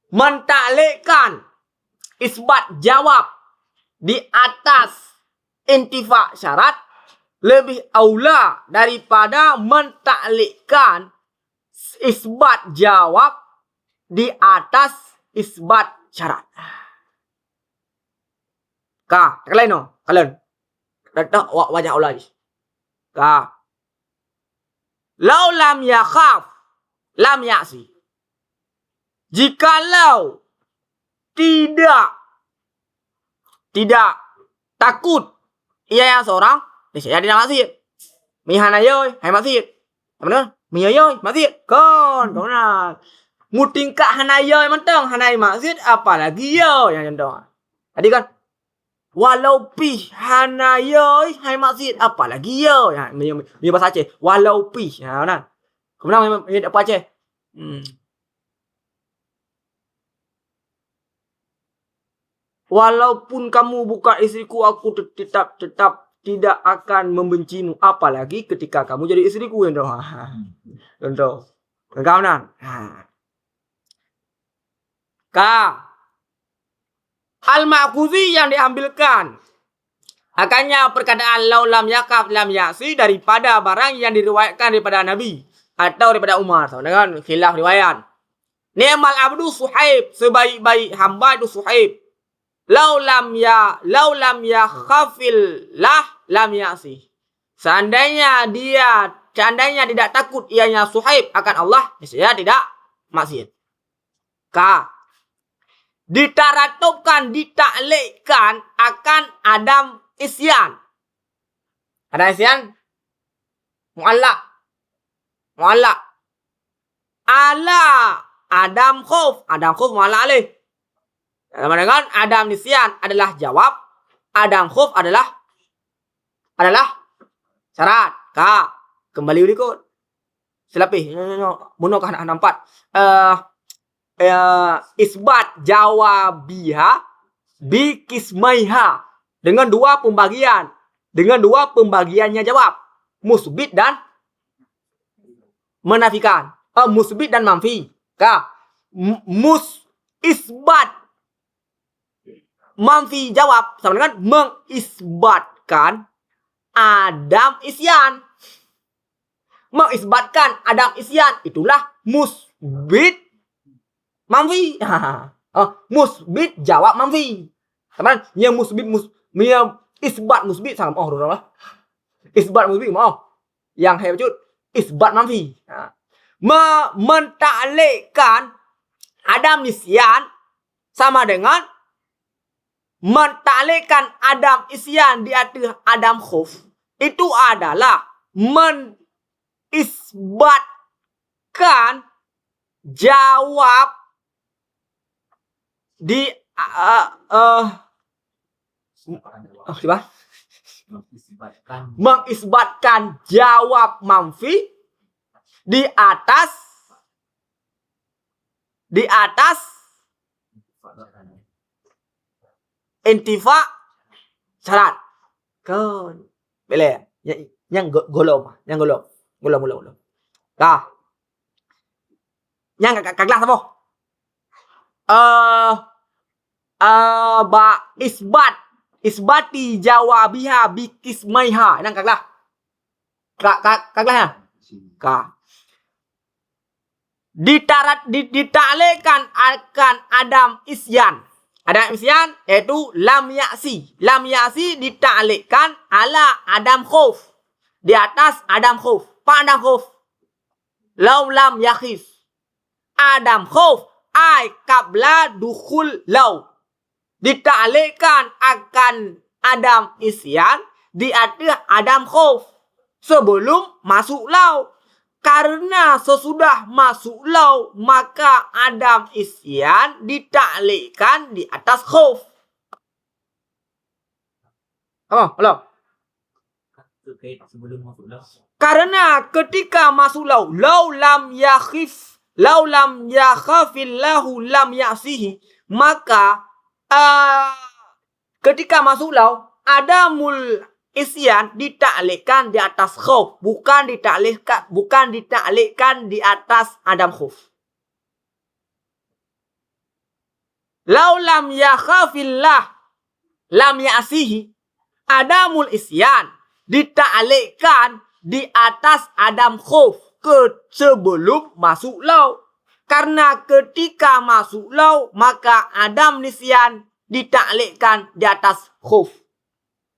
Speaker 1: Menta'alikkan isbat jawab di atas intifa syarat lebih aula daripada menta'alikkan isbat jawab di atas isbat syarat. Kalian no, kalian. Datang wajah ulai. Lau lam yakhaf lam ya'si. Jikalau tidak takut ia yang seorang saya tidak maksiat. Mihanayoy hai maksiat. Benar? Miyoyoy maksiat. Kon nah. Mutingka hanayoy mentang hanai maksiat apalagi yo yang contoh. Tadi kan walau pi hanayoy hai maksiat apalagi yo ya ini bahasa Aceh walau pi ya benar. Kemudian ini apa Aceh? Walaupun kamu bukan istriku, aku tetap tidak akan membencimu. Apalagi ketika kamu jadi istriku. Contoh. Kawan. Ka. Al-ma'khudhi yang diambilkan. Akannya perkataan lau lam yakaf lam ya'si daripada barang yang diriwayatkan daripada Nabi atau daripada Umar. Sama dengan khilaf riwayat. Ni'mal abdu Suhaib, sebaik-baik hamba itu Suhaib. Lau lam ya khafil lah lam ya'si. Seandainya tidak takut ianya Suhaib akan Allah, niscaya tidak maksiat. Ka. Ditaratupkan, ditaklikkan akan Adam isyan. Ada isyan? Mu'allak. Ala Adam khuf. Adam khuf mu'allak alih. Sama dengan Adam nisyan adalah jawab. Adam khuf adalah syarat. Ka. Kembali berikut. Selapih. Munakah nak nampak. Isbat jawabiha bi kismaiha. Dengan dua pembagiannya jawab. Musbit dan menafikan. Musbit dan manfi. Ka. Isbat manfi jawab sama dengan mengisbatkan Adam isyan. Mengisbatkan Adam isyan itulah musbit manfi. Musbit jawab manfi. Sama yang isbat musbit sama isbat musbit yang hebat isbat manfi. Mentaklikkan Adam nisyan sama dengan mentaklikkan Adam isyan di atas Adam khuf. Itu adalah menisbatkan jawab di mengisbatkan jawab manfi di atas intifa syarat. Kan boleh yang golong. Dah. Yang kaglah sama. Isbati jawabiha bi kismaiha. Nang kaglah. Kaglah ya. Ka. Ditaklikkan akan Adam isyan. Adam isyan yaitu lam ya'si. Lam ya'si ditaklikkan ala Adam khuf. Di atas Adam khuf. Pak Adam khuf. Lau lam yakhif. Adam khuf ai qabla dukhul lau. Ditaklikkan akan Adam isyan di atas Adam khuf sebelum masuk lau. Karena sesudah masuk lau maka Adam isyan ditaklikkan di atas khuf. Halo.
Speaker 2: Sebelum masuk lau.
Speaker 1: Karena ketika masuk lau lam yakhafillahu lam ya'sihi, maka ketika masuk lau Adamul isyan ditaklikkan di atas khuf, bukan ditaklikkan di atas Adam khuf. Lau lam yakhafillah lam ya'sihi, Adamul isyan ditaklikkan di atas Adam khuf sebelum masuk lau. Karena ketika masuk lau maka Adam nisyan ditaklikkan di atas khuf.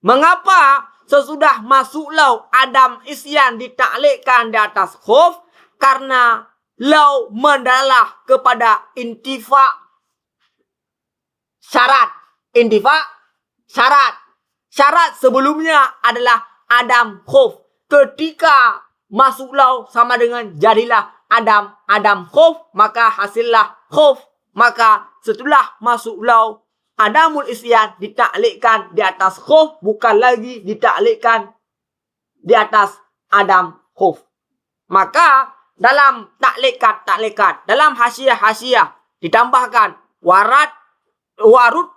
Speaker 1: Mengapa sesudah masuk lau Adam isyan ditaklikkan di atas khuf? Karena lau mendalah kepada intifa syarat. Syarat sebelumnya adalah Adam khuf. Ketika masuk lau sama dengan jadilah Adam khuf, maka hasillah khuf. Maka setelah masuk lau Adamul isyan ditaklikkan di atas khuf, bukan lagi ditaklikkan di atas Adam khuf. Maka dalam taklikat, dalam hasiah ditambahkan warut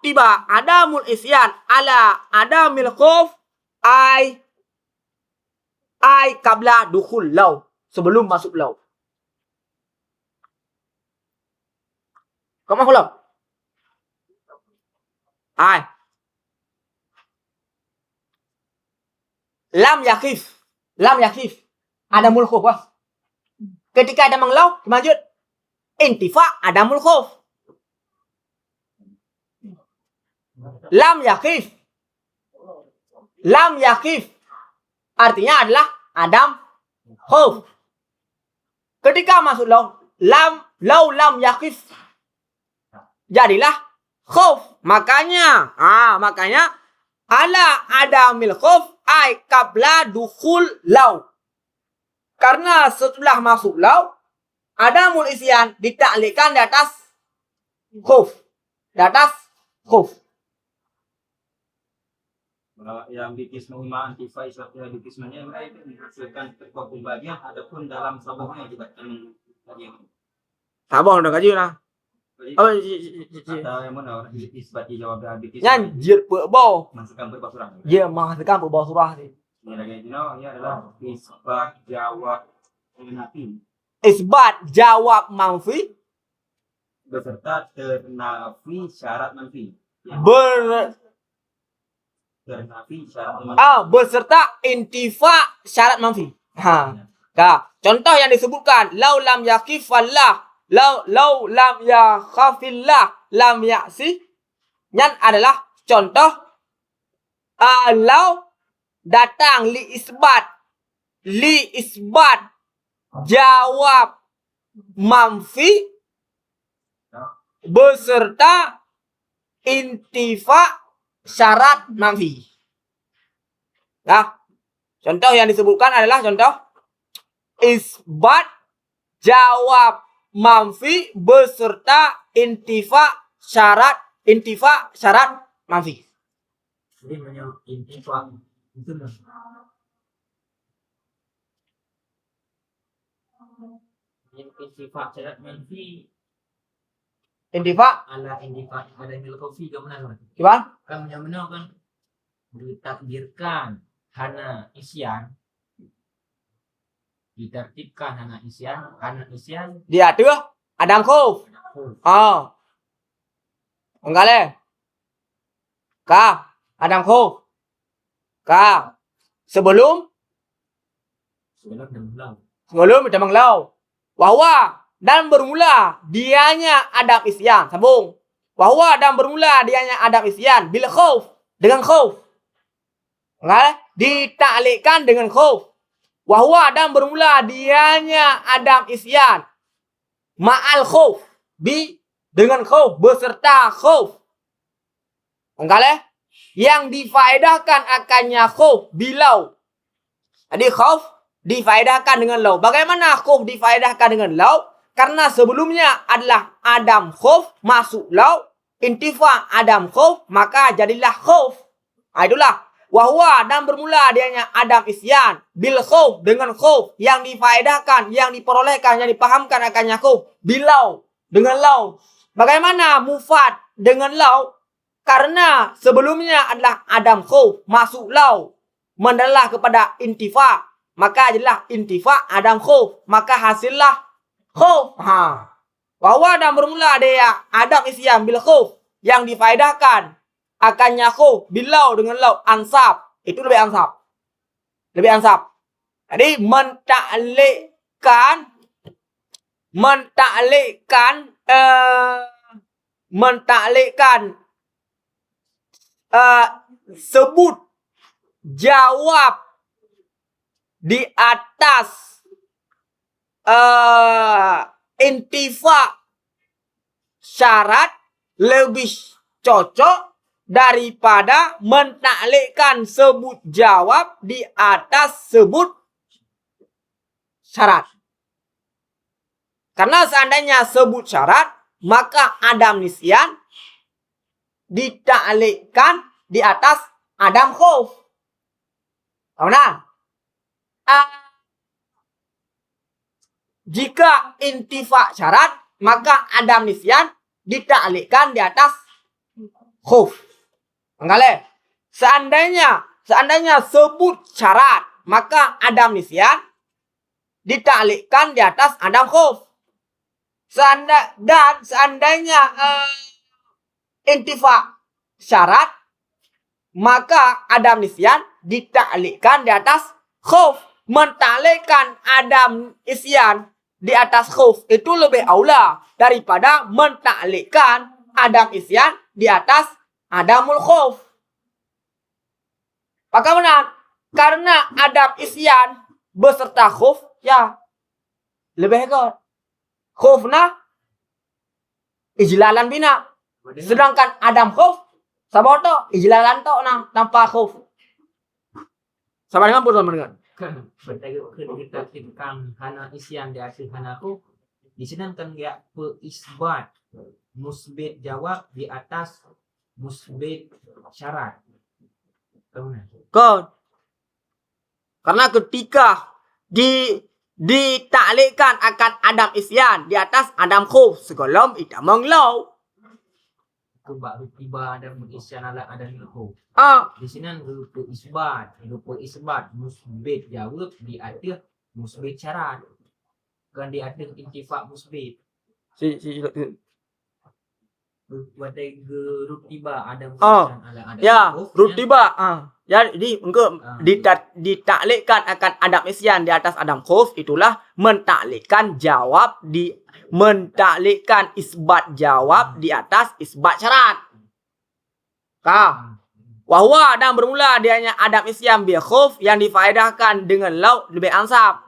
Speaker 1: tiba Adamul isyan ala Adamil khuf ai qabla dukhul lau, sebelum masuk lau. Kau mau belum? Ai. Lam yakif. Lam yakif. Ada mulkhuf wah. Ketika ada menglau, lanjut. Intifa ada mulkhuf. Lam yakif. Lam yakif. Artinya adalah adam khuf. Ketika masuk lau, lam yakif. Jadilah khuf. Makanya ala adamil khuf ay qabla dukhul lau. Karena setelah masuk lau, adamul isyan ditaklikkan di atas khuf. Di atas khuf.
Speaker 2: Yang di kismu ima antifa islatnya di kismanya itu menghasilkan terkumpul bagian adapun dalam sabahnya juga bagian.
Speaker 1: Sabah udah kaji lah. Oh,
Speaker 2: Atau yang mana orang isbati jawab dari kismu.
Speaker 1: nyanjir berbau.
Speaker 2: Masukkan berbau surah.
Speaker 1: Dia menghasilkan berbau surah ni.
Speaker 2: Ini lagi ini adalah isbat jawab nafi
Speaker 1: Isbat jawab manfi
Speaker 2: beserta ternafi syarat manfi. Ternafi syarat manfi.
Speaker 1: Beserta intifa syarat manfi. Contoh yang disebutkan lau lam yakifallah, lau lam yakhafillah, lam yaksi. Yang adalah contoh lau datang li isbat jawab manfi beserta intifa syarat manfi. Nah, contoh yang disebutkan adalah contoh isbat jawab manfi beserta intifa syarat manfi.
Speaker 2: Jadi menyebut intifa itu intifa syarat manfi.
Speaker 1: Intifa
Speaker 2: Ala intifa ada yang kopi ke mana?
Speaker 1: gimana?
Speaker 2: Kan yang mana kan ditakdirkan hana isyan, ditertibkan hana isyan
Speaker 1: Dia ada adam khuf. Enggak Ka adam khuf. Ka sebelum kita menglau. Wahwa dan bermula dianya adam isyan. Sambung. Wahwa dan bermula dianya adam isyan bil khauf, dengan khauf. Enggak ditaklikkan dengan khauf. Wahwa dan bermula dianya adam isyan ma'al khauf, dengan khauf, beserta khauf. Enggak yang difaedahkan akannya khauf bilau. Jadi khauf difaedahkan dengan lau. Bagaimana khauf difaedahkan dengan lau? Karena sebelumnya adalah adam khauf masuk lau, intifa adam khauf, maka jadilah khauf. Itulah wahwa dan bermula dianya adam isyan bil khauf, dengan khauf yang difaedahkan, yang diperolehkan, yang dipahamkan akannya khauf bilau, dengan lau. Bagaimana mufad dengan lau? Karena sebelumnya adalah adam khauf masuk lau mendalah kepada intifa, maka jadilah intifa adam khauf, maka hasillah khauf. Bahwa dan bermula dia adam isyan bil khauf yang difaedahkan akannya khauf bilau, dengan lau ansab. Itu lebih ansab. Jadi mentaklikkan sebut jawab di atas intifa syarat lebih cocok daripada mentaklikkan sebut jawab di atas sebut syarat. Karena seandainya sebut syarat, maka adam nisyan ditaklikkan di atas adam khauf. Benar? Jika intifa syarat, maka adam nisyan ditaklikkan di atas khauf. Enggak. Seandainya sebut syarat, maka adam nisyan ditaklikkan di atas adam khauf. Seandainya intifa syarat, maka adam nisyan ditaklikkan di atas khauf. Mentaklikkan adam isyan di atas khauf itu lebih aula daripada mentaklikkan adam isyan di atas adamul khauf. Bagaimana? Karena adam isyan beserta khauf ya lebih hebat. Khaufna ijlalan bina. Sedangkan adam khauf saboto ijlalan to nah tanpa khauf. Sama dengan pun sama dengan.
Speaker 3: Bertanya kita tikam hana isyan di akhir hana ku disenangkan ya isbat musbit jawab di atas musbit syarat.
Speaker 1: Karena ketika ditaklikkan akan adam isyan di atas adam khauf segolom ida menglau.
Speaker 3: Kebak tiba ada isyan ada ku.
Speaker 1: Ah,
Speaker 3: Di sini rupa isbat musbit jawab di akhir musbit syarat. Kan di akhir intifak musbit. Wadai rutiba ada ada.
Speaker 1: Ya, rutiba. Jadi engkau ditaklikkan akan adam isyan di atas adam khauf itulah mentaklikkan mentaklikkan isbat jawab di atas isbat syarat. Wahwa dan bermula dianya adam isyan bi khauf yang difaedahkan dengan lau lebih ansab.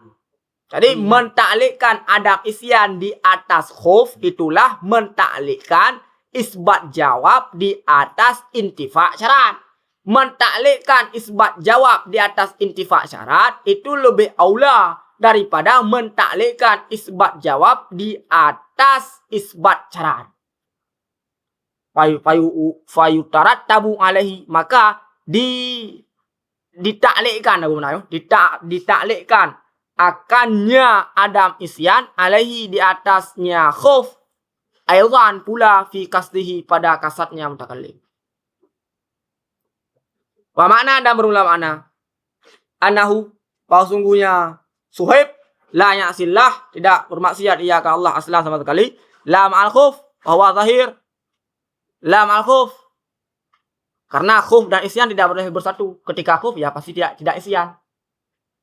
Speaker 1: Jadi mentaklikkan adam isyan di atas khauf itulah mentaklikkan isbat jawab di atas intifa syarat. Mentaklikkan isbat jawab di atas intifa syarat itu lebih aula daripada mentaklikkan isbat jawab di atas isbat syarat. Fayu tarat tabu alaihi, maka ditaklikkan ditaklikkan akannya adam isyan alaihi di atasnya khauf aydan pula fi kasdihi pada kasatnya mutakallim. Wa makna dan berulang makna anahu bahwa sungguhnya Suhaib la ya'sillah tidak bermaksiat ia ke Allah aslan sama sekali. La ma'al khauf bahwa zahir la ma'al khauf karena khauf dan isyan tidak boleh bersatu. Ketika khauf ya pasti tidak isyan.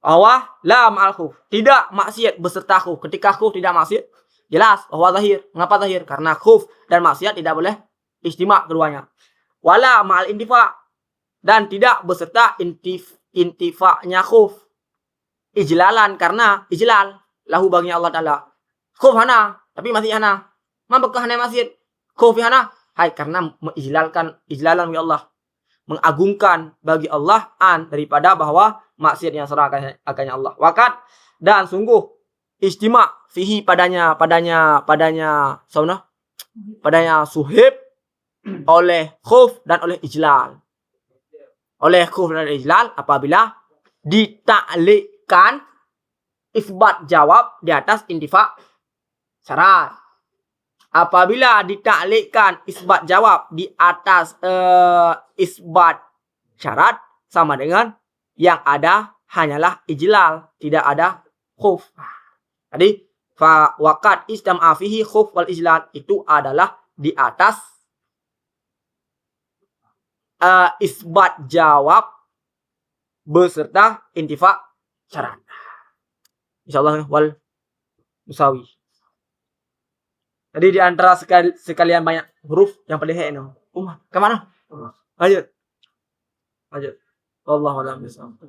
Speaker 1: Bahwa la ma'al khauf tidak maksiat beserta khauf. Ketika khauf tidak maksiat jelas bahwa zahir. Mengapa zahir? Karena khauf dan maksiat tidak boleh ijtima keduanya. Wala ma'al intifa dan tidak beserta intifanya khauf. Ijlalan karena ijlal lahu bagi Allah Ta'ala. Khauf hana tapi masih hana. Mambekah hana masjid? Khauf hana. Hai karena mengijlalan bagi Allah. Mengagungkan bagi Allah daripada bahwa maksiat yang serah akannya Allah. Wakat dan sungguh ijtima fihi padanya Suhaib oleh khauf dan oleh ijlal. Oleh khauf dan ijlal apabila ditaklikkan isbat jawab di atas intifa syarat. Apabila ditaklikkan isbat jawab di atas isbat syarat sama dengan yang ada hanyalah ijlal, tidak ada khauf. Jadi fa waqad istam'a fihi khauf wal ijlal itu adalah di atas isbat jawab beserta intifa syarat. Insyaallah wal musawi. Jadi di antara sekalian banyak huruf yang paling hek no. Kemana? Lanjut. Wallahu a'lam bishawab.